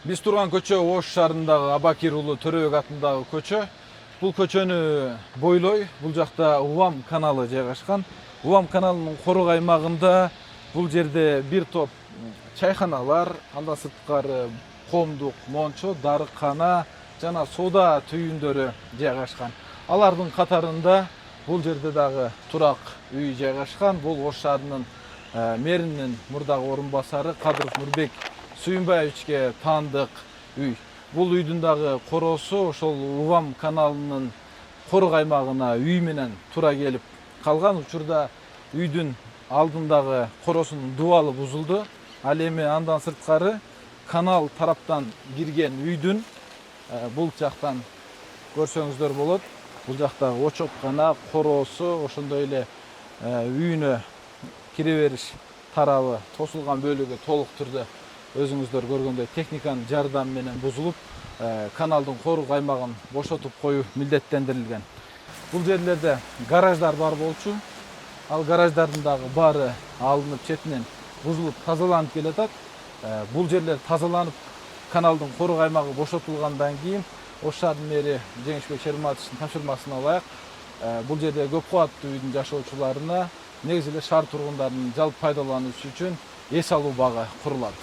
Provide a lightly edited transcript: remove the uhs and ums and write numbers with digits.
Биз турган көчө Ош шаарындагы Абакир уулу Төрөбек атындагы көчө. Бул көчөнү бойлой бул жакта Увам каналы жайгашкан. Увам каналынын корук аймагында бул жерде бир топ чайханалар, андан сырткары коомдук мончо, дарыкана жана соода түйүндөрү жайгашкан. Алардын катарында бул жерде дагы турак үй жайгашкан. Бул Ош шаарынын мэринин мурдагы орун басары Кадыров Нурбек Сүйүнбаевичке таандык үй. Бул үйдүн дагы короосу ошол Увам каналынын корук аймагына үй менен туура келип калган учурда үйдүн алдындагы короосунун дубалы бузулду. Ал эми андан сырткары канал тараптан кирген үйдүн бул жактан көрсөңүздөр болот. Бул жакта очоткана, короосу, ошондой эле үйүнө кире бериш тарабы тосулган бөлүгү толук түрдө өзүңүздөр көргөндөй техниканын жардамы менен бузулуп, каналдын корук аймагын бошотуп коюу милдеттендирилген. Бул жерлерде гараждар бар болчу. Ал гараждардын дагы баары алынып, четинен бузулуп, тазаланып келатат. Бул жерлер тазаланып, каналдын корук аймагы бошотулгандан кийин Ош шаарынын мэри Жеңишбек Шерматовичтин тапшырмасына ылайык бул жерде көп кабаттуу үйдүн жашоочуларына, негизи эле шаар тургундарынын жалпы пайдалануусу үчүн эс алуу багы курулат.